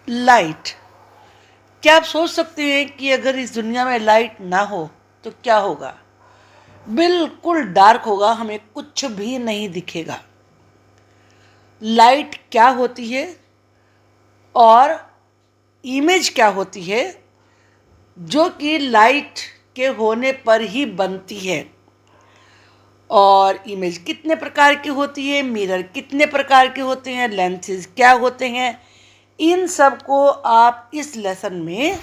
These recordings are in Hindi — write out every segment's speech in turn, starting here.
लाइट। क्या आप सोच सकते हैं कि अगर इस दुनिया में लाइट ना हो तो क्या होगा? बिल्कुल डार्क होगा, हमें कुछ भी नहीं दिखेगा। लाइट क्या होती है और इमेज क्या होती है, जो कि लाइट के होने पर ही बनती है। और इमेज कितने प्रकार की होती है, मिरर कितने प्रकार के होते हैं, लेंसेज क्या होते हैं, इन सब को आप इस लेसन में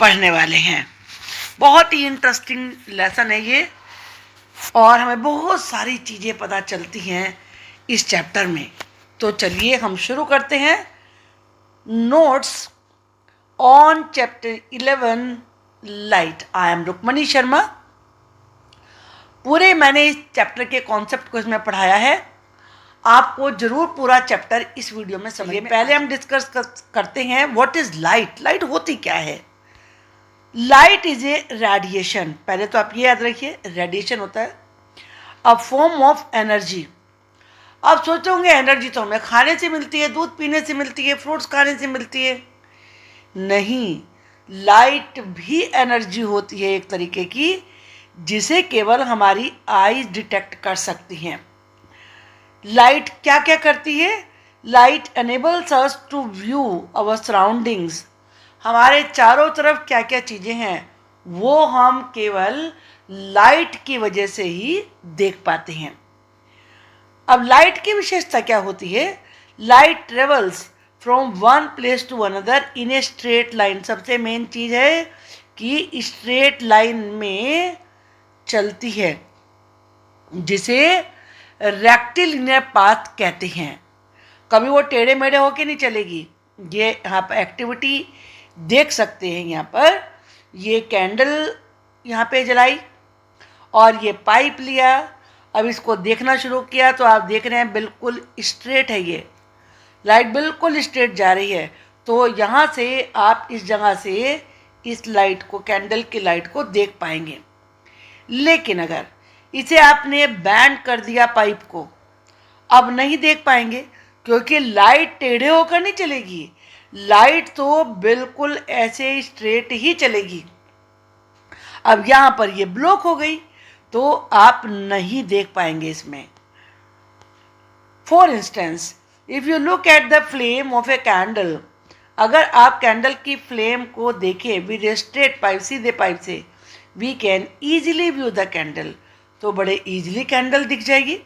पढ़ने वाले हैं। बहुत ही इंटरेस्टिंग लेसन है ये, और हमें बहुत सारी चीज़ें पता चलती हैं इस चैप्टर में। तो चलिए हम शुरू करते हैं। Notes on chapter 11 light. I am Rukmani Sharma. पूरे मैंने इस चैप्टर के कॉन्सेप्ट को इसमें पढ़ाया है। आपको जरूर पूरा चैप्टर इस वीडियो में समझिए। पहले हम डिस्कस करते हैं व्हाट इज लाइट। लाइट होती क्या है? Light is a radiation. पहले तो आप ये याद रखिए, रेडिएशन होता है अ फॉर्म ऑफ एनर्जी। आप सोचोगे एनर्जी तो हमें खाने से मिलती है, दूध पीने से मिलती है, फ्रूट्स खाने से मिलती है। नहीं, लाइट भी एनर्जी होती है एक तरीके की, जिसे केवल हमारी आईज डिटेक्ट कर सकती हैं। लाइट क्या क्या करती है? Light enables us to view our surroundings. हमारे चारों तरफ क्या क्या चीज़ें हैं वो हम केवल लाइट की वजह से ही देख पाते हैं। अब लाइट की विशेषता क्या होती है? Light travels from one place to another in a straight line. सबसे मेन चीज़ है कि स्ट्रेट लाइन में चलती है, जिसे रेक्टिलिनियर पाथ कहते हैं। कभी वो टेढ़े मेढ़े होके नहीं चलेगी। ये यहाँ पर एक्टिविटी देख सकते हैं। यहाँ पर ये कैंडल यहाँ पे जलाई और ये पाइप लिया, अब इसको देखना शुरू किया तो आप देख रहे हैं बिल्कुल स्ट्रेट है। ये लाइट बिल्कुल स्ट्रेट जा रही है। तो यहाँ से आप इस जगह से इस लाइट को, कैंडल की लाइट को देख पाएंगे। लेकिन अगर इसे आपने बैंड कर दिया पाइप को, अब नहीं देख पाएंगे, क्योंकि लाइट टेढ़े होकर नहीं चलेगी। लाइट तो बिल्कुल ऐसे स्ट्रेट ही चलेगी। अब यहाँ पर ये ब्लॉक हो गई तो आप नहीं देख पाएंगे इसमें। For instance, if you look at the flame of a candle, अगर आप कैंडल की फ्लेम को देखें विद ए स्ट्रेट पाइप, सीधे पाइप से, we can easily view the candle, तो बड़े ईजिली कैंडल दिख जाएगी।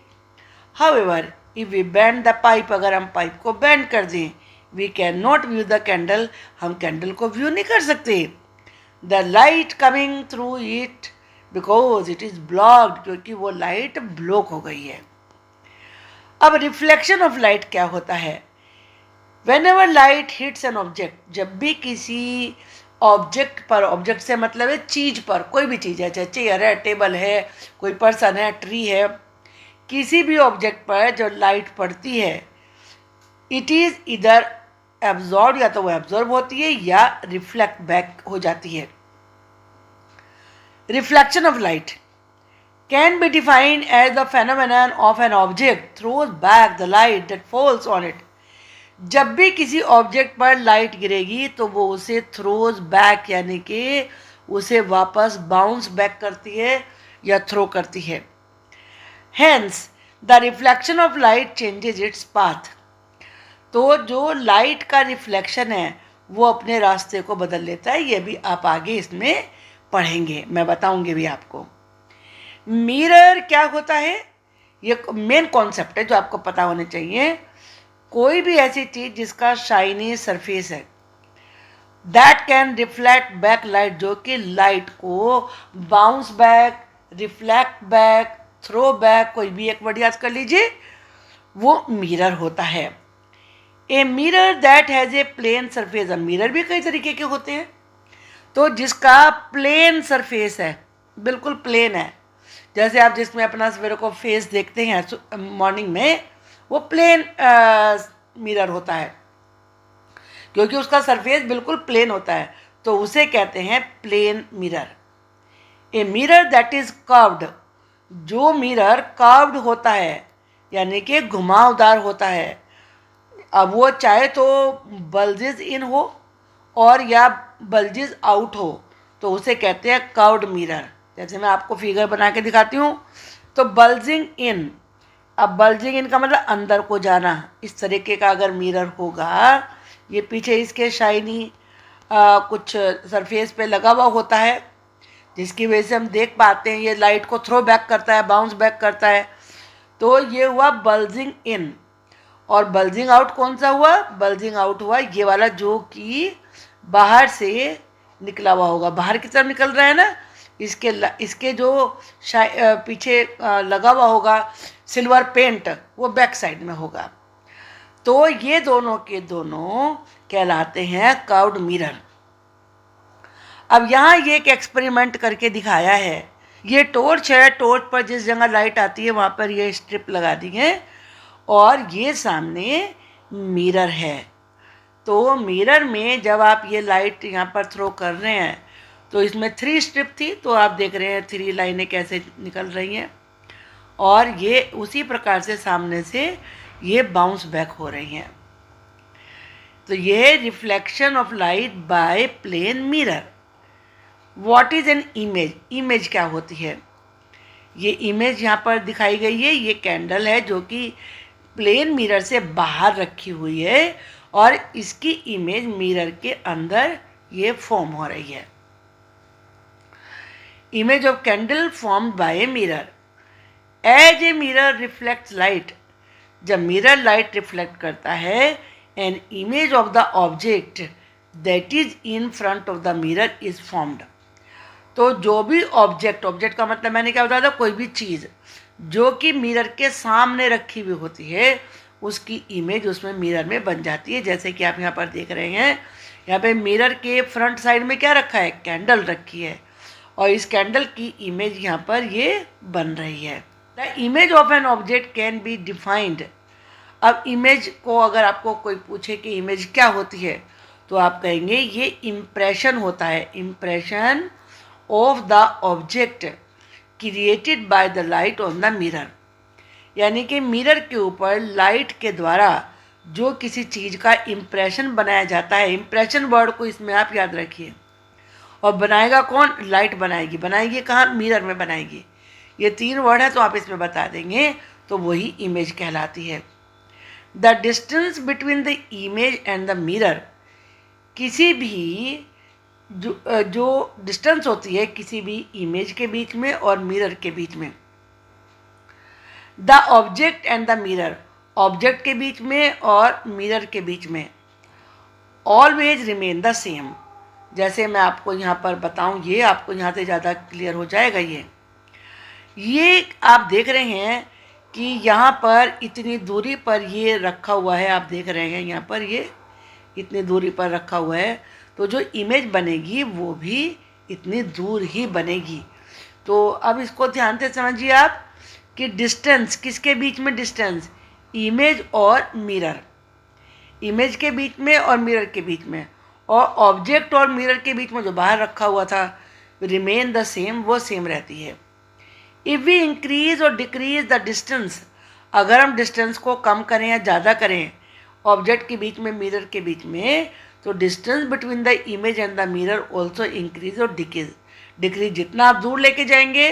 However if we bend the pipe, अगर हम पाइप को बेंड कर दें, we can not view the candle, हम कैंडल को व्यू नहीं कर सकते। The light coming through it because it is blocked, क्योंकि वो लाइट ब्लॉक हो गई है। अब रिफ्लेक्शन ऑफ लाइट क्या होता है? When ever light hits an object, जब भी किसी ऑब्जेक्ट पर, ऑब्जेक्ट से मतलब है चीज पर, कोई भी चीज़ है, चाहे चेयर है, टेबल है, कोई पर्सन है, ट्री है, किसी भी ऑब्जेक्ट पर जो लाइट पड़ती है, इट इज इधर एब्जॉर्ब, या तो वो एब्जॉर्ब होती है या रिफ्लेक्ट बैक हो जाती है। Reflection of light can be defined as the phenomenon of an object throws back the light that falls on it. जब भी किसी ऑब्जेक्ट पर लाइट गिरेगी तो वो उसे थ्रोज बैक, यानी कि उसे वापस बाउंस बैक करती है या थ्रो करती है। Hence the reflection of light changes its path. तो जो लाइट का रिफ्लेक्शन है वो अपने रास्ते को बदल लेता है। ये भी आप आगे इसमें पढ़ेंगे, मैं बताऊंगी भी आपको। मिरर क्या होता है? ये मेन कॉन्सेप्ट है जो आपको पता होने चाहिए। कोई भी ऐसी चीज जिसका शाइनी सरफेस है, that can reflect back light, जो कि लाइट को bounce back, reflect back, throw back, कोई भी एक वर्ड याद कर लीजिए, वो मिरर होता है। A mirror that has a plane surface. अब मिरर भी कई तरीके के होते हैं। तो जिसका प्लेन सरफेस है, बिल्कुल प्लेन है, जैसे आप जिसमें अपना सवेरे को फेस देखते हैं मॉर्निंग में, वो प्लेन मिरर होता है, क्योंकि उसका सरफेस बिल्कुल प्लेन होता है, तो उसे कहते हैं plane mirror. A mirror that is curved, जो मिरर कर्व्ड होता है, यानी कि घुमावदार होता है, अब वो चाहे तो बल्जेस इन हो और या बल्जेस आउट हो, तो उसे कहते हैं कर्व्ड मिरर। जैसे मैं आपको फिगर बना के दिखाती हूँ, तो बल्जिंग इन, अब बल्जिंग इन का मतलब अंदर को जाना, इस तरीके का अगर मिरर होगा, ये पीछे इसके शाइनी कुछ सरफेस पे लगा हुआ होता है, जिसकी वजह से हम देख पाते हैं, ये लाइट को थ्रो बैक करता है, बाउंस बैक करता है, तो ये हुआ बल्जिंग इन। और बल्जिंग आउट कौन सा हुआ? बल्जिंग आउट हुआ ये वाला जो कि बाहर से निकला हुआ होगा, बाहर की तरफ निकल रहा है ना, इसके जो पीछे लगा हुआ होगा सिल्वर पेंट, वो बैक साइड में होगा। तो ये दोनों के दोनों कहलाते हैं कर्व्ड मिरर। अब यहाँ ये एक एक्सपेरिमेंट करके दिखाया है। ये टॉर्च है, टॉर्च पर जिस जगह लाइट आती है वहाँ पर ये स्ट्रिप लगा दी है और ये सामने मिरर है। तो मिरर में जब आप ये लाइट यहाँ पर थ्रो कर रहे हैं, तो इसमें 3 स्ट्रिप थी, तो आप देख रहे हैं 3 लाइनें कैसे निकल रही हैं, और ये उसी प्रकार से सामने से ये बाउंस बैक हो रही हैं। तो ये reflection of light by plane mirror. What is an image? Image क्या होती है? ये इमेज यहाँ पर दिखाई गई है, ये कैंडल है जो कि प्लेन मिरर से बाहर रखी हुई है और इसकी इमेज मिरर के अंदर ये फॉर्म हो रही है। Image of candle formed by a mirror. As a mirror reflects light, जब मिरर लाइट रिफ्लेक्ट करता है, an image of the object that is in front of the mirror is formed. तो जो भी ऑब्जेक्ट, ऑब्जेक्ट का मतलब मैंने क्या बताया था, कोई भी चीज़ जो कि मिरर के सामने रखी हुई होती है, उसकी इमेज उसमें मिरर में बन जाती है। जैसे कि आप यहाँ पर देख रहे हैं, यहाँ पे मिरर के फ्रंट साइड में क्या रखा है? कैंडल रखी है, और इस कैंडल की इमेज यहाँ पर ये बन रही है। The image of an object can be defined. अब इमेज को अगर आपको कोई पूछे कि इमेज क्या होती है, तो आप कहेंगे ये इम्प्रेशन होता है, impression of the object created by the light on the mirror. यानी कि मिरर के ऊपर लाइट के द्वारा जो किसी चीज़ का इम्प्रेशन बनाया जाता है, इम्प्रेशन वर्ड को इसमें आप याद रखिए। और बनाएगा कौन? लाइट बनाएगी। बनाएगी कहाँ? मिरर में बनाएगी। ये 3 वर्ड है तो आप इसमें बता देंगे, तो वही इमेज कहलाती है। The distance between the image and the mirror, किसी भी जो डिस्टेंस होती है किसी भी इमेज के बीच में और मिरर के बीच में। The object and the mirror, object के बीच में और मिरर के बीच में, ऑलवेज रिमेन द सेम। जैसे मैं आपको यहाँ पर बताऊँ, ये आपको यहाँ से ज़्यादा क्लियर हो जाएगा। ये आप देख रहे हैं कि यहाँ पर इतनी दूरी पर ये रखा हुआ है, आप देख रहे हैं यहाँ पर ये इतनी दूरी पर रखा हुआ है, तो जो इमेज बनेगी वो भी इतनी दूर ही बनेगी। तो अब इसको ध्यान से समझिए आप कि डिस्टेंस किसके बीच में? डिस्टेंस इमेज और मिरर, इमेज के बीच में और मिरर के बीच में, और ऑब्जेक्ट और मिरर के बीच में जो बाहर रखा हुआ था रिमेन द सेम, वो सेम रहती है। इफ़ वी इंक्रीज और डिक्रीज द डिस्टेंस, अगर हम डिस्टेंस को कम करें या ज़्यादा करें ऑब्जेक्ट के बीच में, मिरर के बीच में, तो distance between the image and the mirror also increase और डिक्रीज। जितना आप दूर लेके जाएंगे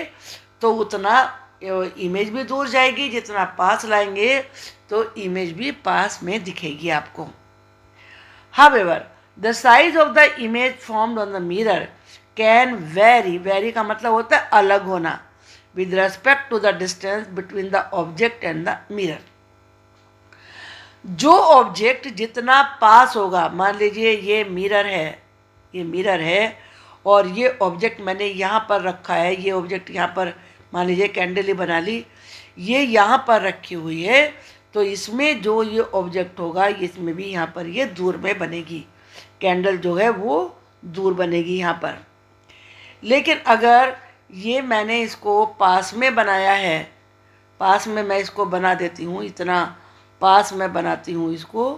तो उतना इमेज भी दूर जाएगी, जितना पास लाएंगे तो इमेज भी पास में दिखेगी आपको। However the size of the image formed on the mirror can vary, vary का मतलब होता है अलग होना, with respect to the distance between the object and the mirror. जो ऑब्जेक्ट जितना पास होगा, मान लीजिए ये मिरर है, ये मिरर है और ये ऑब्जेक्ट मैंने यहाँ पर रखा है, ये ऑब्जेक्ट यहाँ पर मान लीजिए कैंडल ही बना ली, ये यहाँ पर रखी हुई है, तो इसमें जो ये ऑब्जेक्ट होगा इसमें भी यहाँ पर ये दूर में बनेगी, कैंडल जो है वो दूर बनेगी यहाँ पर। लेकिन अगर ये मैंने इसको पास में बनाया है, पास में मैं इसको बना देती हूँ, इतना पास में बनाती हूँ इसको,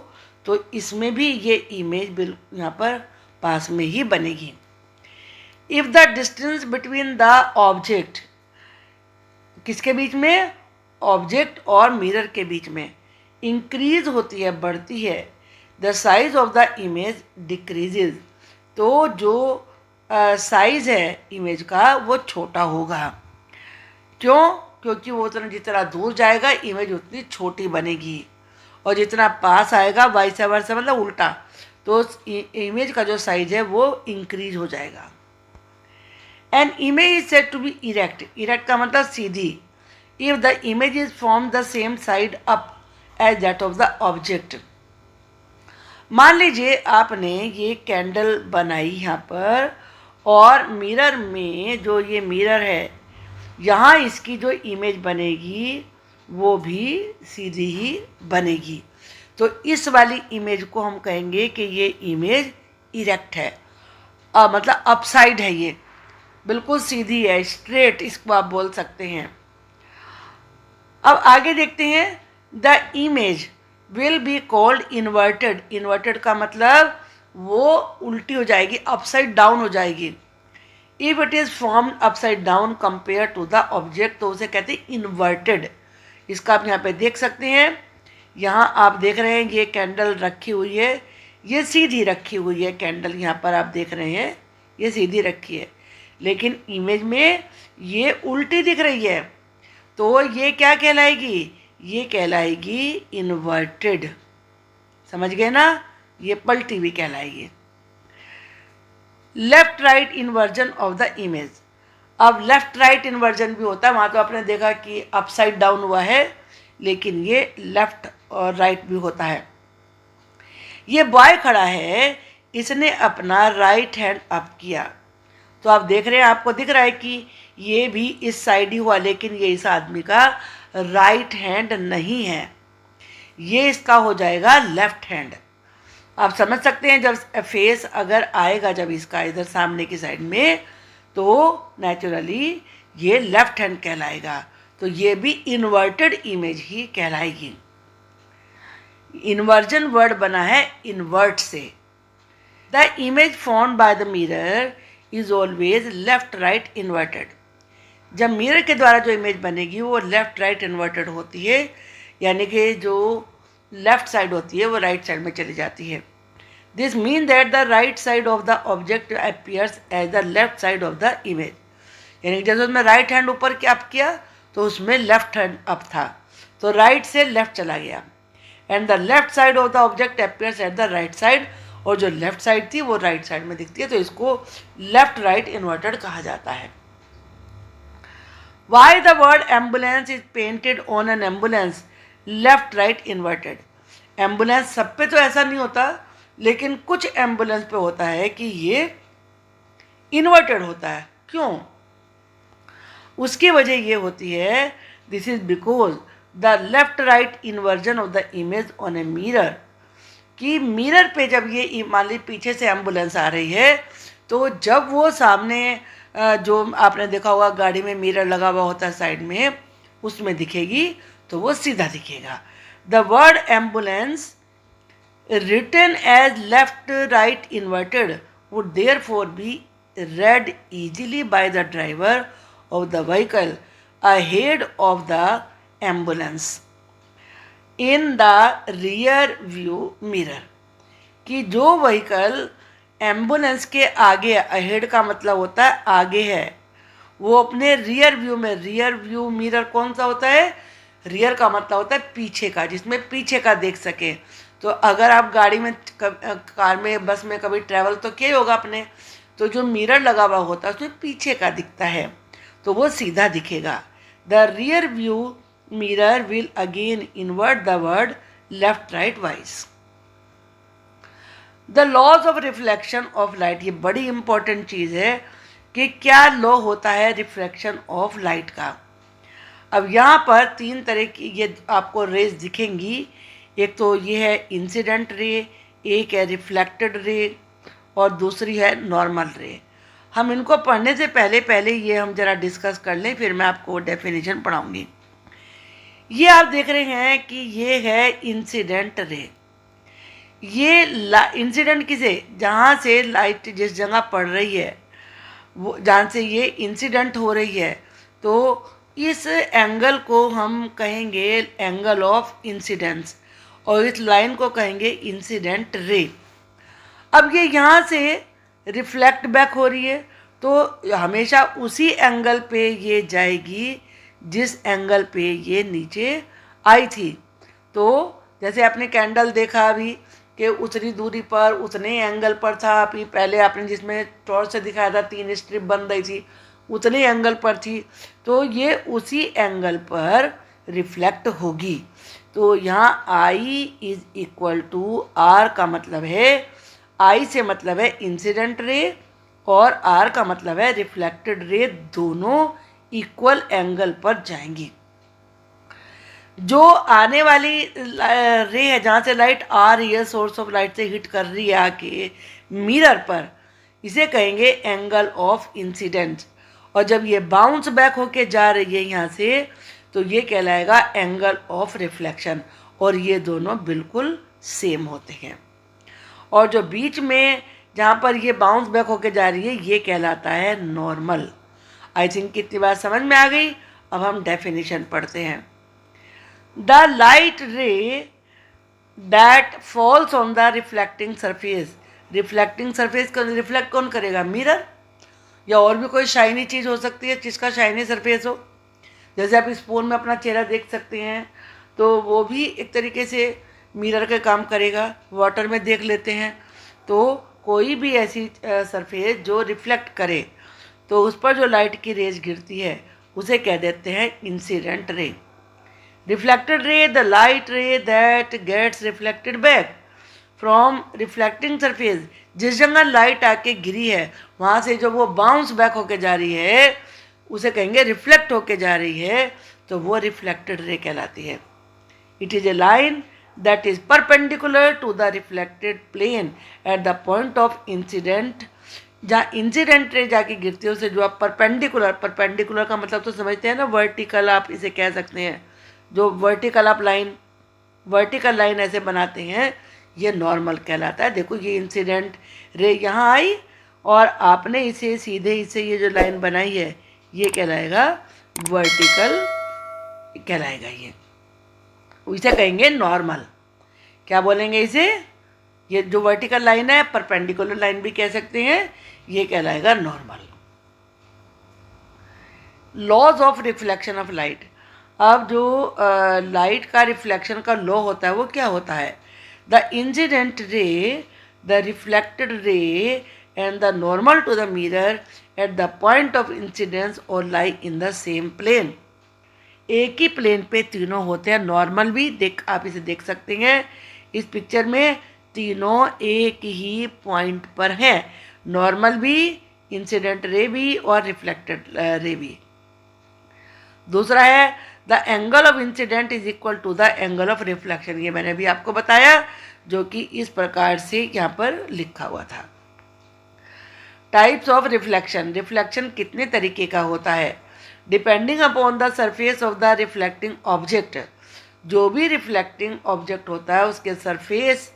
तो इसमें भी ये इमेज बिल्कुल यहाँ पर पास में ही बनेगी। If the distance between the object, किसके बीच में? ऑब्जेक्ट और मिरर के बीच में, इंक्रीज होती है, बढ़ती है, the size of the image decreases, तो जो साइज है इमेज का वो छोटा होगा। क्यों? क्योंकि वो उतना जितना दूर जाएगा इमेज उतनी छोटी बनेगी, और जितना पास आएगा वाइस वर्सा, मतलब उल्टा, तो इमेज का जो साइज है वो इंक्रीज हो जाएगा। An image is said to be erect, erect का मतलब सीधी, if the image is from the same side up as that of the object. मान लीजिए आपने ये कैंडल बनाई यहाँ पर, और मिरर में जो ये मिरर है यहाँ इसकी जो इमेज बनेगी वो भी सीधी ही बनेगी। तो इस वाली इमेज को हम कहेंगे कि ये इमेज इरेक्ट है, मतलब अपसाइड है, ये बिल्कुल सीधी है, स्ट्रेट इसको आप बोल सकते हैं। अब आगे देखते हैं, the image will be called inverted, inverted का मतलब वो उल्टी हो जाएगी, अपसाइड डाउन हो जाएगी। If it is formed upside down compare to the object, तो उसे कहते हैं इन्वर्टेड। इसका आप यहाँ पे देख सकते हैं, यहाँ आप देख रहे हैं ये कैंडल रखी हुई है, ये सीधी रखी हुई है कैंडल, यहाँ पर आप देख रहे हैं ये सीधी रखी है, लेकिन इमेज में ये उल्टी दिख रही है, तो ये क्या कहलाएगी? ये कहलाएगी इन्वर्टेड। समझ गए ना? ये पलटी हुई कहलाएगी। Left right inversion of the image, अब लेफ्ट राइट इन्वर्जन भी होता है, वहाँ तो आपने देखा कि अपसाइड डाउन हुआ है, लेकिन ये लेफ्ट और राइट भी होता है। ये बॉय खड़ा है, इसने अपना राइट हैंड अप किया, तो आप देख रहे हैं, आपको दिख रहा है कि ये भी इस साइड ही हुआ, लेकिन ये इस आदमी का राइट हैंड नहीं है, ये इसका हो जाएगा लेफ्ट हैंड। आप समझ सकते हैं, जब फेस अगर आएगा जब इसका इधर सामने की साइड में, तो नेचुरली ये लेफ्ट हैंड कहलाएगा, तो ये भी इन्वर्टेड इमेज ही कहलाएगी। इन्वर्जन वर्ड बना है इन्वर्ट से। The image formed by the mirror is always left right inverted, जब मिरर के द्वारा जो इमेज बनेगी वो लेफ्ट राइट इन्वर्टेड होती है, यानी कि जो लेफ्ट साइड होती है वो राइट साइड में चली जाती है। This mean that the right side of the object appears as the left side of the image, यानी कि जैसे उसमें राइट हैंड ऊपर क्या अप किया तो उसमें लेफ्ट हैंड अप था, तो राइट से लेफ्ट चला गया, and the left side of the object appears at the right side, और जो लेफ्ट साइड थी वो राइट साइड में दिखती है, तो इसको लेफ्ट राइट इन्वर्टेड कहा जाता है। Why the word ambulance is painted on an ambulance left right inverted? Ambulance सब पे तो ऐसा नहीं होता, लेकिन कुछ एम्बुलेंस पे होता है कि ये इन्वर्टेड होता है। क्यों? उसकी वजह ये होती है, this is because the left right inversion of the image on a mirror, कि मिरर पे जब ये मान ली पीछे से एम्बुलेंस आ रही है, तो जब वो सामने जो आपने देखा होगा गाड़ी में मिरर लगा हुआ होता है साइड में, उसमें दिखेगी तो वो सीधा दिखेगा। The word ambulance written as left right inverted would therefore be read easily by the driver of the vehicle ahead of the ambulance in the rear view mirror, कि जो व्हीकल एम्बुलेंस के आगे, अहेड का मतलब होता है आगे है, वो अपने रियर व्यू में, रियर व्यू मिरर कौन सा होता है, रियर का मतलब होता है पीछे का, जिसमें पीछे का देख सके। तो अगर आप गाड़ी में, कार में, बस में कभी ट्रैवल तो किया होगा अपने, तो जो मिरर लगा हुआ होता है उसमें पीछे का दिखता है, तो वो सीधा दिखेगा। The rear view mirror will again invert the word left right wise. The laws of reflection of light, ये बड़ी इंपॉर्टेंट चीज़ है कि क्या लॉ होता है रिफ्लेक्शन ऑफ लाइट का। अब यहाँ पर तीन तरह की ये आपको रेज दिखेंगी, एक तो ये है इंसिडेंट रे, एक है रिफ्लेक्टेड रे, और दूसरी है नॉर्मल रे। हम इनको पढ़ने से पहले ये हम ज़रा डिस्कस कर लें, फिर मैं आपको डेफिनेशन पढ़ाऊँगी। ये आप देख रहे हैं कि ये है इंसिडेंट रे। ये इंसिडेंट किसे, जहाँ से लाइट जिस जगह पड़ रही है, वो जहाँ से ये इंसिडेंट हो रही है, तो इस एंगल को हम कहेंगे एंगल ऑफ इंसिडेंस, और इस लाइन को कहेंगे इंसिडेंट रे। अब ये यहाँ से रिफ्लेक्ट बैक हो रही है तो हमेशा उसी एंगल पे ये जाएगी जिस एंगल पे ये नीचे आई थी। तो जैसे आपने कैंडल देखा अभी कि उतनी दूरी पर उतने एंगल पर था, अभी पहले आपने जिसमें टॉर्च से दिखाया था 3 स्ट्रिप बन रही थी उतने एंगल पर थी, तो ये उसी एंगल पर रिफ्लेक्ट होगी। तो यहाँ I is equal to are का मतलब है, आई से मतलब है इंसिडेंट रे और आर का मतलब है रिफ्लेक्टेड रे, दोनों इक्वल एंगल पर जाएंगी। जो आने वाली रे है जहाँ से लाइट आ रही है, सोर्स ऑफ लाइट से हिट कर रही है आके मिरर पर, इसे कहेंगे एंगल ऑफ इंसिडेंस। और जब ये बाउंस बैक होके जा रही है यहाँ से तो ये कहलाएगा एंगल ऑफ रिफ्लेक्शन, और ये दोनों बिल्कुल सेम होते हैं। और जो बीच में जहाँ पर ये बाउंस बैक होके जा रही है ये कहलाता है नॉर्मल। आई थिंक कितनी बात समझ में आ गई। अब हम डेफिनेशन पढ़ते हैं। The light ray that falls on the reflecting surface, reflecting surface को रिफ्लेक्ट कौन करेगा? मिरर, या और भी कोई शाइनी चीज़ हो सकती है जिसका शाइनी सरफेस हो। जैसे आप स्पून में अपना चेहरा देख सकते हैं तो वो भी एक तरीके से मिरर का काम करेगा। वाटर में देख लेते हैं तो कोई भी ऐसी सरफेस जो रिफ्लेक्ट करे तो उस पर जो लाइट की रेज गिरती है उसे कह देते हैं incident ray. Reflected ray the light ray that gets reflected back from reflecting surface, जिस जगह लाइट आके गिरी है वहाँ से जो वो बाउंस बैक होके जा रही है उसे कहेंगे रिफ्लेक्ट होके जा रही है, तो वो रिफ्लेक्टेड रे कहलाती है। It is a line that is perpendicular to the reflected plane at the point of incident, जहाँ इंसिडेंट रे जाके गिरती है उसे जो आप परपेंडिकुलर का मतलब तो समझते हैं ना, वर्टिकल आप इसे कह सकते हैं। जो वर्टिकल आप वर्टिकल लाइन ऐसे बनाते हैं ये नॉर्मल कहलाता है। देखो ये इंसिडेंट रे यहाँ आई और आपने इसे सीधे इसे ये जो लाइन बनाई है ये कहलाएगा वर्टिकल कहलाएगा। ये इसे कहेंगे नॉर्मल। क्या बोलेंगे इसे? ये जो वर्टिकल लाइन है परपेंडिकुलर लाइन भी कह सकते हैं, ये कहलाएगा normal. Laws of reflection of light. अब जो लाइट का रिफ्लेक्शन का लॉ होता है वो क्या होता है? The incident ray, the reflected ray and the normal to the mirror at the point of incidence all lie in the same plane. एक ही प्लेन पे तीनों होते हैं। नॉर्मल भी आप इसे देख सकते हैं इस पिक्चर में, तीनों एक ही पॉइंट पर हैं। नॉर्मल भी, इंसिडेंट रे भी और रिफ्लेक्टेड रे भी। दूसरा है the angle of incident is equal to the angle of reflection. ये मैंने भी आपको बताया, जो कि इस प्रकार से यहाँ पर लिखा हुआ था। Types of reflection. रिफ्लेक्शन कितने तरीके का होता है? Depending upon the surface of the reflecting object. जो भी रिफ्लेक्टिंग ऑब्जेक्ट होता है उसके सरफेस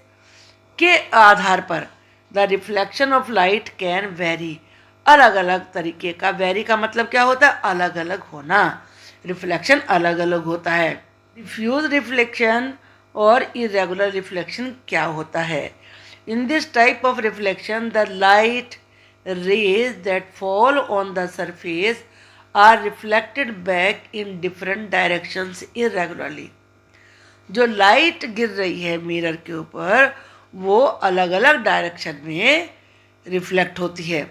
के आधार पर the reflection of light can very. अलग अलग तरीके का, वेरी का मतलब क्या होता है? अलग अलग होना। रिफ्लेक्शन अलग अलग होता है। डिफ्यूज रिफ्लेक्शन और इरेगुलर रिफ्लेक्शन क्या होता है? In this type of reflection the light rays that fall on the surface are reflected back in different directions irregularly। जो लाइट गिर रही है मिरर के ऊपर वो अलग अलग डायरेक्शन में रिफ्लेक्ट होती है।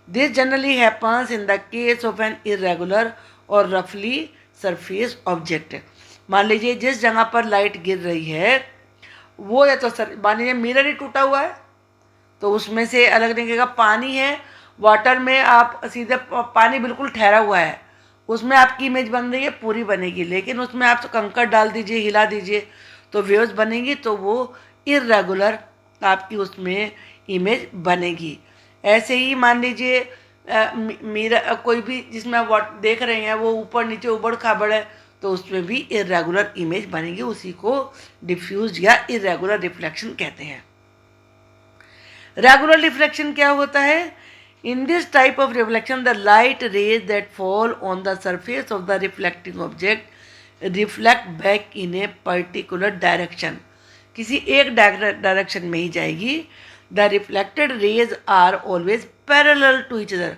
This generally happens in the case of an irregular or रफली सरफेस ऑब्जेक्ट। मान लीजिए जिस जगह पर लाइट गिर रही है वो या तो मान लीजिए मिरर ही टूटा हुआ है तो उसमें से अलग तरीके का पानी है। वाटर में आप सीधे पानी बिल्कुल ठहरा हुआ है, उसमें आपकी इमेज बन रही है, पूरी बनेगी। लेकिन उसमें आप कंकड़ डाल दीजिए, हिला दीजिए तो वेव्स बनेगी, तो वो इरेगुलर आपकी उसमें इमेज बनेगी। ऐसे ही मान लीजिए मेरा कोई भी जिसमें आप देख रहे हैं वो ऊपर नीचे उबड़ खाबड़ है तो उसमें भी इरेगुलर इमेज बनेगी। उसी को डिफ्यूज या इरेगुलर रिफ्लेक्शन कहते हैं। रेगुलर रिफ्लेक्शन क्या होता है? In this type of reflection the light rays that fall on the surface of the reflecting object reflect back in a particular direction. किसी एक डायरेक्शन में ही जाएगी। The reflected rays are always parallel to each other,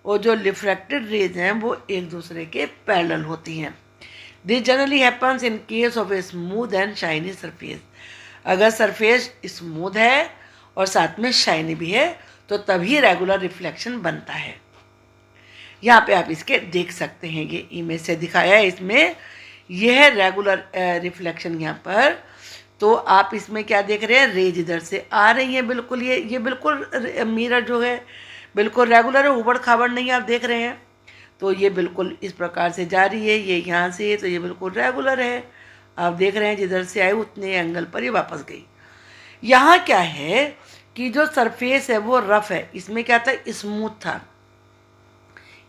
और जो रिफ्लेक्टेड रेज हैं वो एक दूसरे के पैरेलल होती हैं। This generally happens in case of a smooth and shiny surface. अगर सरफेस स्मूथ है और साथ में शाइनी भी है तो तभी रेगुलर रिफ्लेक्शन बनता है। यहाँ पे आप इसके देख सकते हैं, ये इमेज से दिखाया है, इसमें यह रेगुलर रिफ्लेक्शन यहाँ पर। तो आप इसमें क्या देख रहे हैं, रेज इधर से आ रही है, बिल्कुल ये बिल्कुल मिरर जो है बिल्कुल रेगुलर है, उबड़ खाबड़ नहीं आप देख रहे हैं। तो ये बिल्कुल इस प्रकार से जा रही है, ये यहाँ से है तो ये बिल्कुल रेगुलर है। आप देख रहे हैं जिधर से आए उतने एंगल पर ये वापस गई। यहाँ क्या है कि जो सरफेस है वो रफ है, इसमें क्या था, स्मूथ था,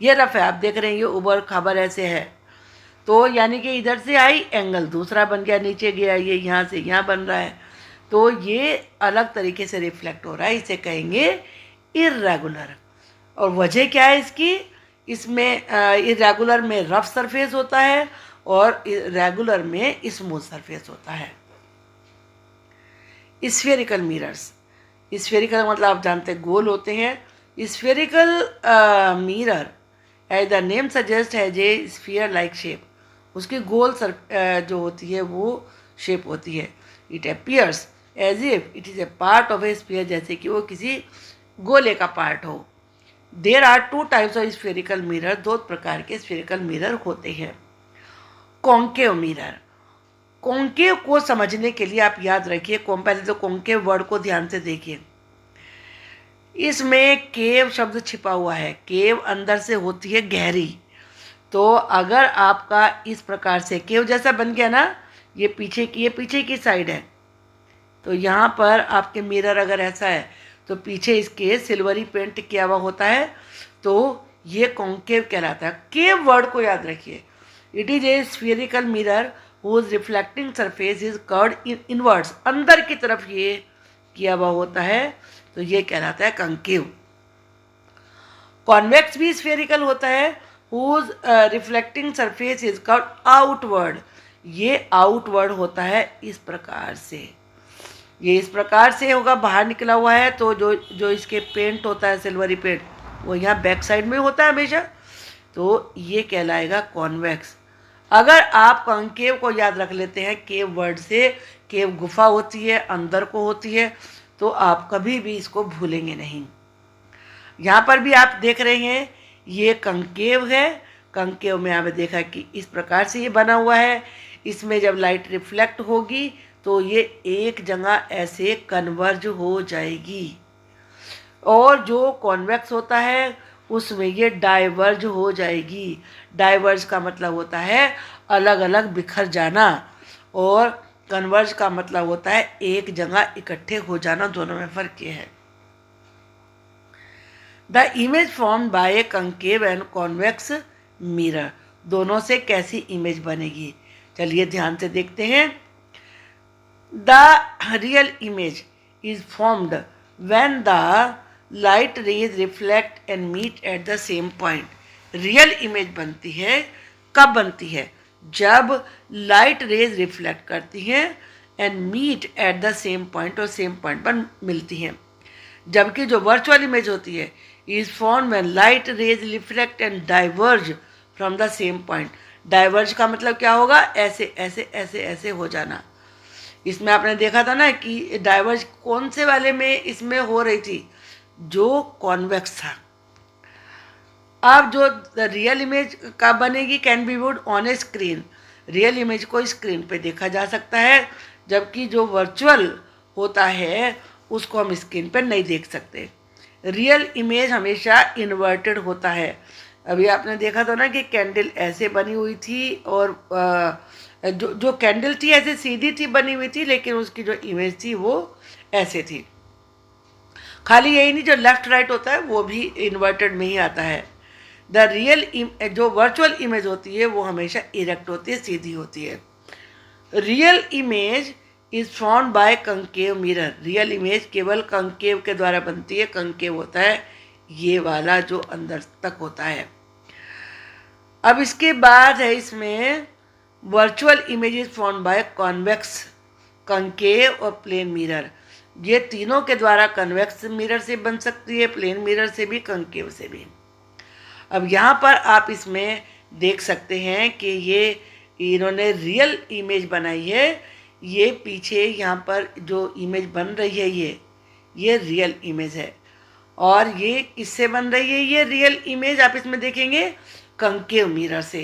ये रफ है। आप देख रहे हैं ये उबड़ खाबड़ ऐसे है, तो यानी कि इधर से आई एंगल दूसरा बन गया, नीचे गया, ये यहाँ से यहाँ बन रहा है, तो ये अलग तरीके से रिफ्लेक्ट हो रहा है, इसे कहेंगे इर्रेगुलर। और वजह क्या है इसकी, इसमें इर्रेगुलर में रफ सरफेस होता है और रेगुलर में स्मूथ सरफेस होता है। स्फेरिकल मिरर्स, स्फेरिकल मतलब आप जानते हैं गोल होते हैं। Spherical mirror as the name suggest है जे स्फीयर लाइक शेप, उसकी गोल जो होती है वो शेप होती है। It appears as if it is a part of a sphere, जैसे कि वो किसी गोले का पार्ट हो। There are two types of spherical mirror, दो प्रकार के स्फेरिकल मिरर होते हैं। कॉन्केव मिरर, कॉन्केव को समझने के लिए आप याद रखिए, पहले तो कॉन्केव वर्ड को ध्यान से देखिए। इसमें केव शब्द छिपा हुआ है, केव अंदर से होती है गहरी। तो अगर आपका इस प्रकार से केव जैसा बन गया ना, ये पीछे की साइड है, तो यहाँ पर आपके मिरर अगर ऐसा है तो पीछे इसके सिल्वरी पेंट किया हुआ होता है, तो ये कॉन्केव कहलाता है। केव वर्ड को याद रखिए। It is a spherical mirror whose reflecting surface is curved inwards, अंदर की तरफ ये किया हुआ होता है, तो ये कहलाता है कंकेव। कॉन्वेक्स भी स्फेरिकल होता है, whose reflecting surface is curved outward, ये आउटवर्ड होता है इस प्रकार से, ये इस प्रकार से होगा, बाहर निकला हुआ है। तो जो इसके पेंट होता है सिल्वरी पेंट, वो यहाँ बैक साइड में होता है हमेशा, तो ये कहलाएगा कॉन्वेक्स। अगर आप कॉन्केव को याद रख लेते हैं केव वर्ड से, केव गुफा होती है, अंदर को होती है, तो आप कभी भी इसको भूलेंगे नहीं। यहाँ पर भी आप देख रहे हैं ये कंकेव है, कंकेव में आपने देखा कि इस प्रकार से ये बना हुआ है। इसमें जब लाइट रिफ्लेक्ट होगी तो ये एक जगह ऐसे कन्वर्ज हो जाएगी, और जो कॉन्वेक्स होता है उसमें ये डाइवर्ज हो जाएगी। डाइवर्ज का मतलब होता है अलग अलग बिखर जाना, और कन्वर्ज का मतलब होता है एक जगह इकट्ठे हो जाना, दोनों में फर्क ये है। The image formed by a concave and convex mirror, दोनों से कैसी इमेज बनेगी, चलिए ध्यान से देखते हैं। The real image is formed when the light rays reflect and meet at the same point. Real image बनती है, कब बनती है, जब लाइट रेज रिफ्लेक्ट करती हैं and meet at the same point, और सेम पॉइंट पर मिलती हैं। जबकि जो वर्चुअल इमेज होती है is form when light rays reflect and diverge from the same point. Diverge का मतलब क्या होगा, ऐसे ऐसे ऐसे ऐसे हो जाना। इसमें आपने देखा था ना कि डाइवर्ज कौन से वाले में इसमें हो रही थी, जो कॉन्वेक्स था। अब जो रियल इमेज का बनेगी can be viewed on A screen, real image को स्क्रीन पे देखा जा सकता है, जबकि जो वर्चुअल होता है उसको हम स्क्रीन पर नहीं देख सकते। रियल इमेज हमेशा इन्वर्टेड होता है। अभी आपने देखा था ना कि कैंडल ऐसे बनी हुई थी, और जो कैंडल थी ऐसे सीधी थी बनी हुई थी, लेकिन उसकी जो इमेज थी वो ऐसे थी। खाली यही नहीं, जो लेफ्ट राइट होता है वो भी इन्वर्टेड में ही आता है। द रियल जो वर्चुअल इमेज होती है वो हमेशा इरेक्ट होती है, सीधी होती है। Real image is formed by concave mirror, real image केवल कंकेव के द्वारा बनती है। कंकेव होता है ये वाला जो अंदर तक होता है। अब इसके बाद है इसमें virtual image is formed by convex concave और प्लेन मिरर। ये तीनों के द्वारा कन्वेक्स मिरर से बन सकती है, प्लेन मिरर से भी, कंकेव से भी। अब यहाँ पर आप इसमें देख सकते हैं कि ये इन्होंने रियल इमेज बनाई है। ये पीछे यहाँ पर जो इमेज बन रही है ये रियल इमेज है। और ये किससे बन रही है ये रियल इमेज? आप इसमें देखेंगे कंकेव मिरर से।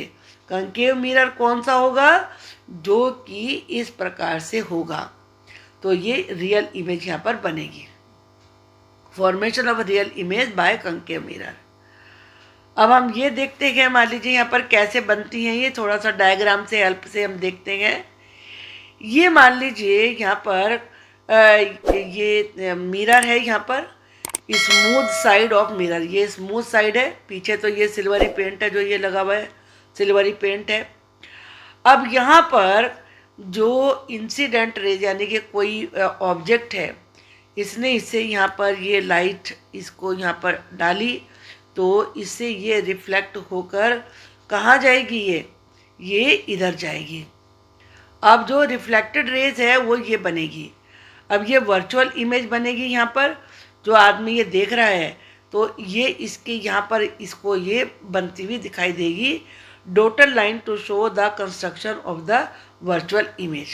कंकेव मिरर कौन सा होगा? जो कि इस प्रकार से होगा। तो ये रियल इमेज यहाँ पर बनेगी। Formation of real image by concave mirror. अब हम ये देखते हैं, मान लीजिए यहाँ पर कैसे बनती हैं ये, थोड़ा सा डायग्राम से हेल्प से हम देखते हैं। ये मान लीजिए यहाँ पर ये मिरर है, यहाँ पर स्मूथ साइड ऑफ मिरर, ये स्मूथ साइड है। पीछे तो ये सिल्वरी पेंट है, जो ये लगा हुआ है सिल्वरी पेंट है। अब यहाँ पर जो इंसिडेंट रेज यानी कि कोई ऑब्जेक्ट है, इसने इससे यहाँ पर ये लाइट इसको यहाँ पर डाली, तो इससे ये रिफ्लेक्ट होकर कहाँ जाएगी? ये इधर जाएगी। अब जो रिफ्लेक्टेड रेज है वो ये बनेगी। अब ये वर्चुअल इमेज बनेगी यहाँ पर, जो आदमी ये देख रहा है तो ये इसके यहाँ पर इसको ये बनती हुई दिखाई देगी। Dotted line to show the construction of the virtual image.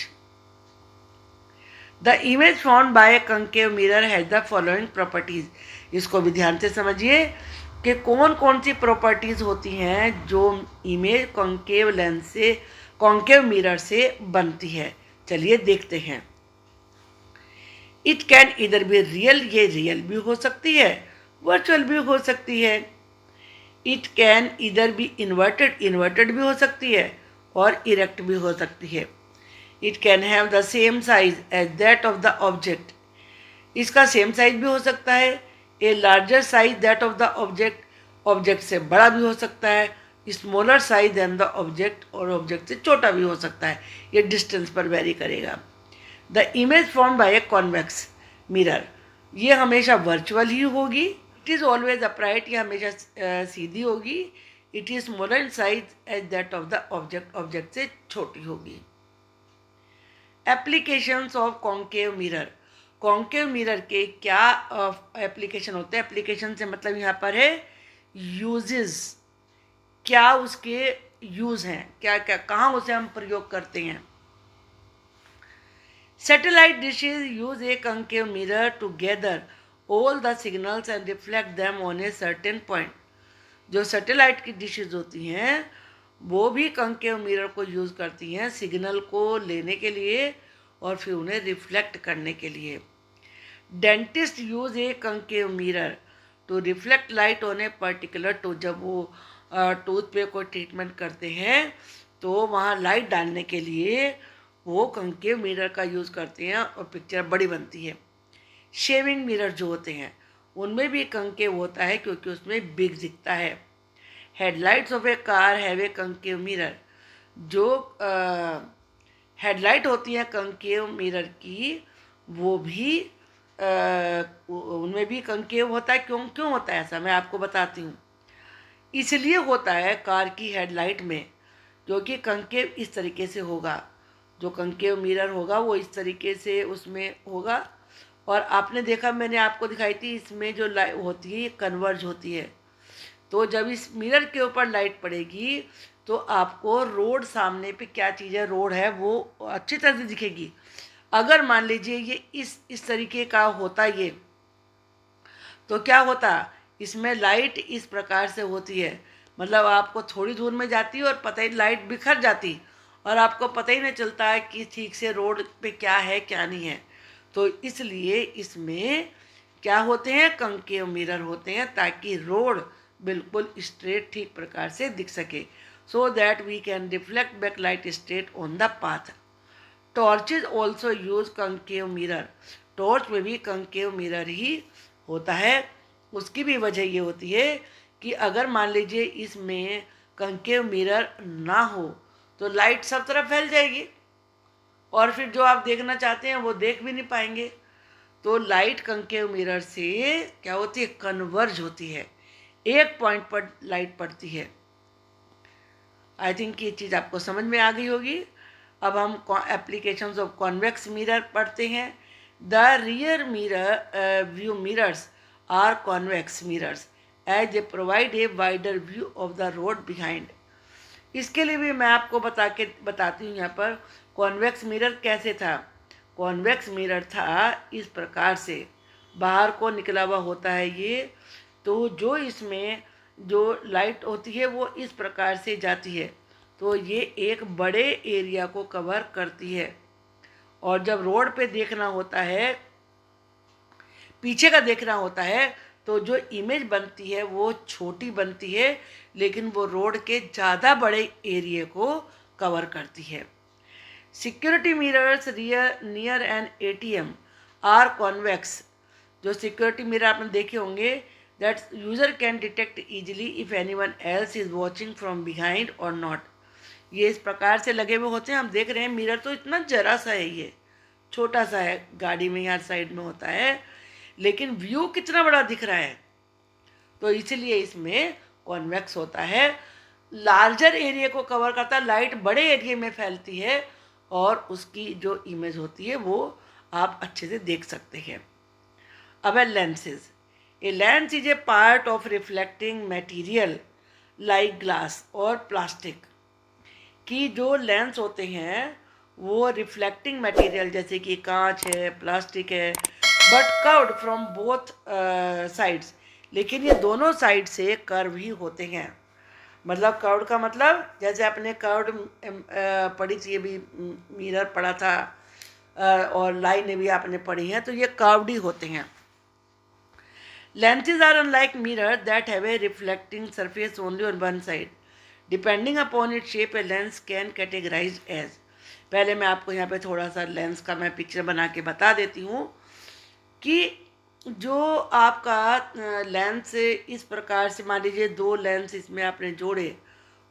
The image found by a concave mirror has the following properties. इसको भी ध्यान से समझिए कि कौन कौन सी प्रॉपर्टीज होती हैं जो इमेज कॉन्केव लेंस से, कॉन्केव मिरर से बनती है। चलिए देखते हैं। इट कैन इधर बी रियल, ये रियल भी हो सकती है, वर्चुअल भी हो सकती है। इट कैन इधर बी इन्वर्टेड, इन्वर्टेड भी हो सकती है और इरेक्ट भी हो सकती है। It can have the same size as that of the object, इसका सेम साइज भी हो सकता है। A larger size that of the object, object से बड़ा भी हो सकता है। Smaller size than the object, और ऑब्जेक्ट से छोटा भी हो सकता है। ये डिस्टेंस पर वेरी करेगा। The image form by a convex mirror, ये हमेशा वर्चुअल ही होगी। इट इज़ ऑलवेज अपराइट, ये हमेशा सीधी होगी। It is smaller in size as that of the object, object से छोटी होगी। Applications of concave mirror, concave mirror के क्या एप्लीकेशन होते हैं? एप्लीकेशन से मतलब यहाँ पर है यूजेस, क्या उसके यूज हैं, क्या क्या कहाँ उसे हम प्रयोग करते हैं। Satellite dishes use a concave mirror to gather all the signals and reflect them on a certain point. जो सैटेलाइट की डिशेज होती हैं वो भी कंकेव मिरर को यूज़ करती हैं सिग्नल को लेने के लिए और फिर उन्हें रिफ्लेक्ट करने के लिए। Dentist use a concave mirror to reflect light on a particular tooth, जब वो टूथ पे कोई ट्रीटमेंट करते हैं तो वहाँ लाइट डालने के लिए वो कंकेव मिरर का यूज़ करते हैं और पिक्चर बड़ी बनती है। शेविंग मिरर जो होते हैं उनमें भी कंकेव होता है क्योंकि उसमें बिग दिखता है। Headlights of A car have a concave mirror, जो हेडलाइट होती हैं कंकेव मिरर की वो भी उनमें भी कंकेव होता है। क्यों होता है ऐसा, मैं आपको बताती हूँ। इसलिए होता है कार की हेडलाइट में, क्योंकि कंकेव इस तरीके से होगा, जो कंकेव मिरर होगा वो इस तरीके से उसमें होगा। और आपने देखा, मैंने आपको दिखाई थी, इसमें जो लाइट होती है ये कन्वर्ज होती है। तो जब इस मिरर के ऊपर लाइट पड़ेगी तो आपको रोड सामने पे क्या चीज़ है, रोड है, वो अच्छी तरह से दिखेगी। अगर मान लीजिए ये इस तरीके का होता ये, तो क्या होता, इसमें लाइट इस प्रकार से होती है, मतलब आपको थोड़ी दूर में जाती है और पता ही लाइट बिखर जाती और आपको पता ही नहीं चलता है कि ठीक से रोड पे क्या है क्या नहीं है। तो इसलिए इसमें क्या होते हैं, कंकेव मिरर होते हैं ताकि रोड बिल्कुल स्ट्रेट ठीक प्रकार से दिख सके, so that we can reflect back light straight on the path. Torches also use concave mirror, torch में भी कंकेव मिरर ही होता है। उसकी भी वजह ये होती है कि अगर मान लीजिए इसमें कंकेव मिरर ना हो तो लाइट सब तरफ फैल जाएगी और फिर जो आप देखना चाहते हैं वो देख भी नहीं पाएंगे। तो लाइट कंकेव मिरर से क्या होती है, कन्वर्ज होती है, एक पॉइंट पर लाइट पड़ती है। आई थिंक ये चीज़ आपको समझ में आ गई होगी। अब हम एप्लीकेशंस ऑफ कॉन्वेक्स मिरर पढ़ते हैं। The rear mirror view mirrors are convex mirrors as a provide a wider view of the road behind. इसके लिए भी मैं आपको बताती हूँ यहाँ पर कॉन्वेक्स मिरर कैसे था। कॉन्वेक्स मिरर था इस प्रकार से, बाहर को निकला हुआ होता है ये, तो जो इसमें जो लाइट होती है वो इस प्रकार से जाती है, तो ये एक बड़े एरिया को कवर करती है। और जब रोड पे देखना होता है, पीछे का देखना होता है, तो जो इमेज बनती है वो छोटी बनती है, लेकिन वो रोड के ज़्यादा बड़े एरिया को कवर करती है। Security mirrors near an ATM are convex. जो सिक्योरिटी मिरर आपने देखे होंगे, that user can detect easily if anyone else is watching from behind or not. ये इस प्रकार से लगे हुए होते हैं, हम देख रहे हैं मिरर तो इतना जरा सा है, ये छोटा सा है, गाड़ी में यहाँ साइड में होता है, लेकिन व्यू कितना बड़ा दिख रहा है, तो इसीलिए इसमें कॉन्वेक्स होता है। लार्जर एरिया को कवर करता है, लाइट बड़े एरिया में फैलती है और उसकी जो इमेज होती है वो आप अच्छे से देख सकते हैं। अब है lenses. A lens is a part of reflecting material like glass और प्लास्टिक। कि जो लेंस होते हैं वो रिफ्लेक्टिंग मटेरियल जैसे कि कांच है, प्लास्टिक है, but curved from both sides. लेकिन ये दोनों साइड से कर्व ही होते हैं। मतलब कर्व्ड का मतलब जैसे आपने कर्व्ड पढ़ी थी, ये भी मिरर पढ़ा था, और लाइनें भी आपने पढ़ी हैं, तो ये कर्व्ड ही होते हैं। Lenses are unlike mirror that have a reflecting surface only on one side. Depending upon its shape, a lens can categorize as. पहले मैं आपको यहाँ पे थोड़ा सा लेंस का मैं पिक्चर बना के बता देती हूँ कि जो आपका लेंस इस प्रकार से, मान लीजिए दो लेंस इसमें आपने जोड़े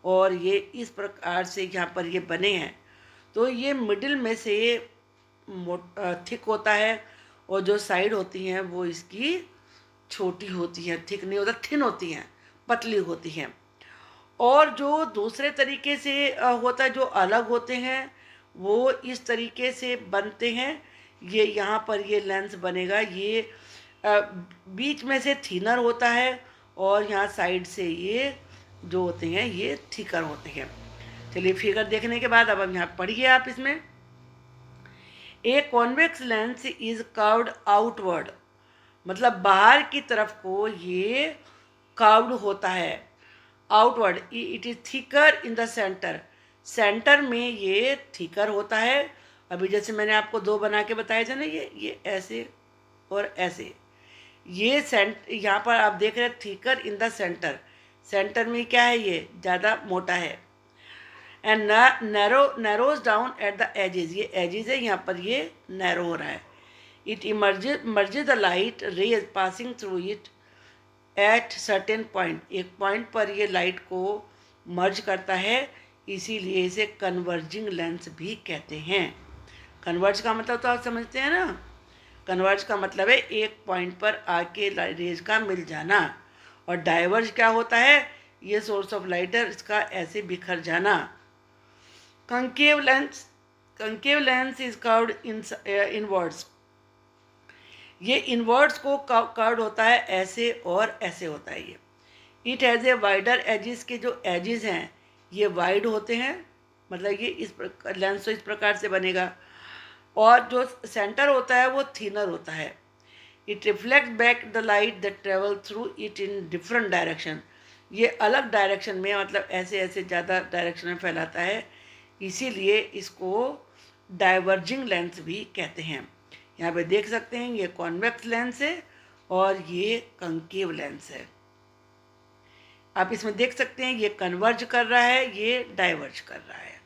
और ये इस प्रकार से यहाँ पर ये बने हैं, तो ये मिडिल में से थिक होता है और जो साइड होती हैं वो इसकी छोटी होती हैं, थिक नहीं होता, थिन होती हैं, पतली होती हैं। और जो दूसरे तरीके से होता है, जो अलग होते हैं, वो इस तरीके से बनते हैं। ये यहाँ पर ये लेंस बनेगा, ये बीच में से थिनर होता है और यहाँ साइड से ये जो होते हैं ये थिकर होते हैं। चलिए फिगर देखने के बाद अब हम यहाँ पढ़िए आप इसमें। A convex lens is curved outward, मतलब बाहर की तरफ को ये कर्व्ड होता है, outward. It is thicker in the center, center में ये थिकर होता है। अभी जैसे मैंने आपको दो बना के बताए थे ना, ये ऐसे और ऐसे, ये यहाँ पर आप देख रहे हैं thicker in the center, center में क्या है, ये ज़्यादा मोटा है। And narrows down at the edges, ये एजेस है, यहाँ पर ये नैरो हो रहा है। It merges the light rays passing through it at certain point, एक पॉइंट पर ये लाइट को मर्ज करता है, इसीलिए इसे कन्वर्जिंग लेंस भी कहते हैं। कन्वर्ज का मतलब तो आप समझते हैं ना, कन्वर्ज का मतलब है एक पॉइंट पर आके रेज का मिल जाना, और डाइवर्ज क्या होता है, ये सोर्स ऑफ लाइट है, इसका ऐसे बिखर जाना। Concave lens is curved inwards, ये इनवर्ड्स को कर्व्ड होता है, ऐसे और ऐसे होता है ये। It has a wider edges, के जो एजिस हैं ये वाइड होते हैं, मतलब ये इस लेंस तो इस प्रकार से बनेगा, और जो सेंटर होता है वो थिनर होता है। It reflect back the light that travel through it in different direction, ये अलग डायरेक्शन में, मतलब ऐसे ऐसे ज़्यादा डायरेक्शन में फैलाता है, इसीलिए इसको डाइवर्जिंग लेंस भी कहते हैं। यहाँ पे देख सकते हैं ये कॉन्वेक्स लेंस है और ये कंकेव लेंस है। आप इसमें देख सकते हैं ये कन्वर्ज कर रहा है, ये डाइवर्ज कर रहा है।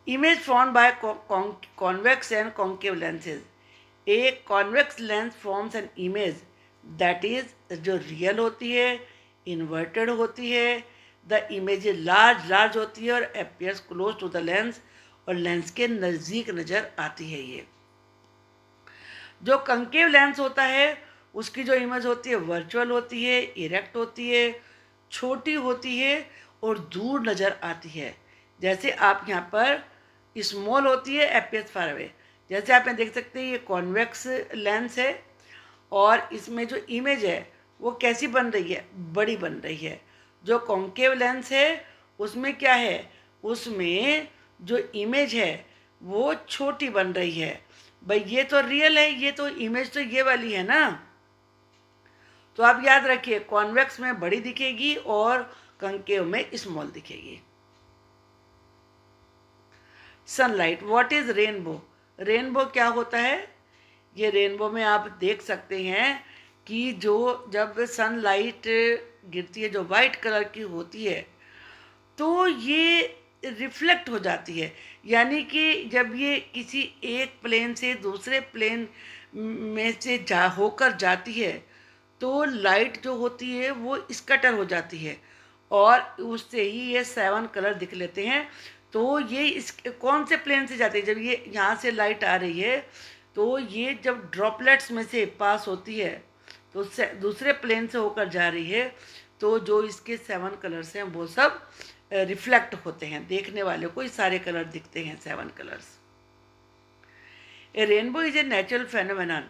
Image form by convex and concave lenses. A convex lens forms an image that is, जो रियल होती है, इन्वर्टेड होती है। द इमेज लार्ज होती है और appears close to the lens, और लेंस के नज़दीक नज़र आती है। ये जो कंकेव लेंस होता है उसकी जो इमेज होती है वर्चुअल होती है, इरेक्ट होती है, छोटी होती है और दूर नज़र आती है। जैसे आप यहाँ पर स्मॉल होती है अपीयर्स फार अवे, जैसे आप यहाँ देख सकते हैं ये कॉन्वेक्स लेंस है और इसमें जो इमेज है वो कैसी बन रही है, बड़ी बन रही है। जो कॉन्केव लेंस है उसमें क्या है, उसमें जो इमेज है वो छोटी बन रही है। भाई ये तो रियल है, ये तो इमेज तो ये वाली है ना। तो आप याद रखिए कॉन्वेक्स में बड़ी दिखेगी और कॉन्केव में स्मॉल दिखेगी। Sunlight, what is rainbow? Rainbow क्या होता है? ये रेनबो में आप देख सकते हैं कि जो जब सनलाइट गिरती है जो वाइट कलर की होती है तो ये रिफ्लेक्ट हो जाती है, यानी कि जब ये किसी एक प्लेन से दूसरे प्लेन में से होकर जाती है तो लाइट जो होती है वो स्कैटर हो जाती है और उससे ही ये 7 कलर दिख लेते हैं। तो ये इस कौन से प्लेन से जाती है, जब ये यहाँ से लाइट आ रही है तो ये जब ड्रॉपलेट्स में से पास होती है तो दूसरे प्लेन से होकर जा रही है तो जो इसके 7 कलर्स हैं वो सब रिफ्लेक्ट होते हैं, देखने वाले को ये सारे कलर दिखते हैं 7 colours. A rainbow is a natural phenomenon,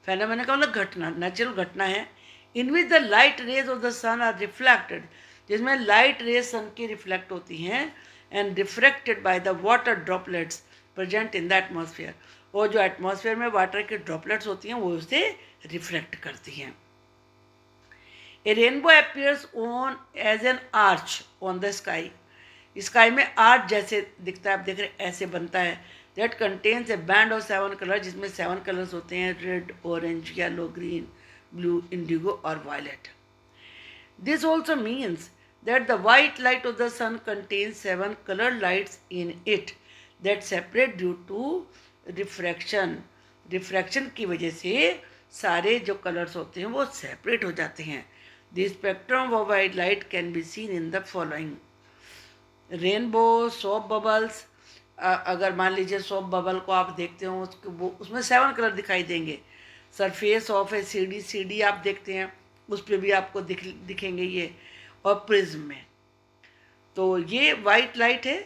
phenomenon का मतलब घटना, नेचुरल घटना है। In which the light rays of the sun are reflected, जिसमें लाइट रेज सन की रिफ्लेक्ट होती हैं and refracted by the water droplets present in the atmosphere, और जो एटमॉस्फेयर में वाटर के ड्रॉपलेट्स होती हैं वो उसे रिफ्लेक्ट करती हैं। A rainbow appears on as an arch on the sky, sky में आर्च जैसे दिखता है, आप देख रहे हैं ऐसे बनता है। That contains a band of 7 colour, जिसमें 7 कलर्स होते हैं, red, orange, yellow, green, blue, indigo और violet. This also means that the white light of the sun contains 7 colored lights in it that separate due to refraction. Refraction की वजह से सारे जो कलर्स होते हैं वो सेपरेट हो जाते हैं। The spectrum of white light can be seen in the following. Rainbow, soap bubbles, अगर मान लीजिए सोप बबल को आप देखते हो उसमें 7 कलर दिखाई देंगे। Surface of A CD, CD आप देखते हैं उस पर भी आपको दिखेंगे ये, और प्रिज्म में। तो ये वाइट लाइट है,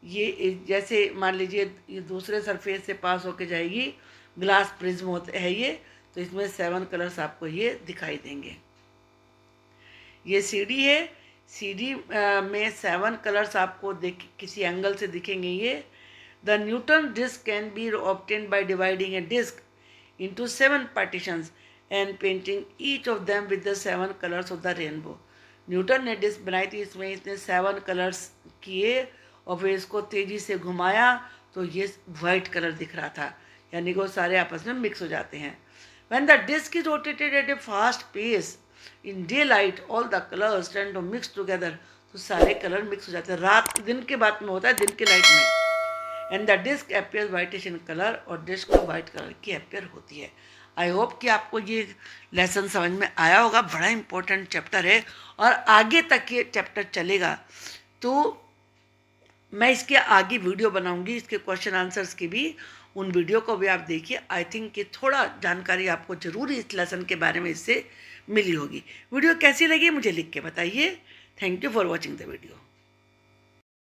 ये जैसे मान लीजिए ये दूसरे सरफेस से पास होके जाएगी, ग्लास प्रिज्म होता है ये, तो इसमें 7 कलर्स आपको ये दिखाई देंगे। ये सीडी है, सीडी में 7 कलर्स आपको किसी एंगल से दिखेंगे ये। The Newton disc can be obtained by dividing a disc into 7 partitions and painting each of them with the 7 colours of the rainbow. Newton ने डिस्क बनाई थी, इसमें इसने 7 कलर्स किए और फिर इसको तेज़ी से घुमाया तो ये वाइट कलर दिख रहा था, यानी कि वो सारे आपस में मिक्स हो जाते हैं। When the disc is rotated at a fast pace in day light all the colours tend to mix together, तो सारे कलर मिक्स हो जाते हैं। रात दिन के बाद में होता है, दिन के लाइट में। And the disc appears whitish in colour, और डिस्क वाइट कलर की अपीयर होती है। आई होप कि आपको ये लेसन समझ में आया होगा। बड़ा इंपॉर्टेंट चैप्टर है और आगे तक ये चैप्टर चलेगा, तो मैं इसके आगे वीडियो बनाऊंगी, इसके क्वेश्चन आंसर्स की भी, उन वीडियो को भी आप देखिए। आई थिंक कि थोड़ा जानकारी आपको ज़रूर इस लेसन के बारे में इससे मिली होगी। वीडियो कैसी लगी मुझे लिख के बताइए। Thank you for watching the video.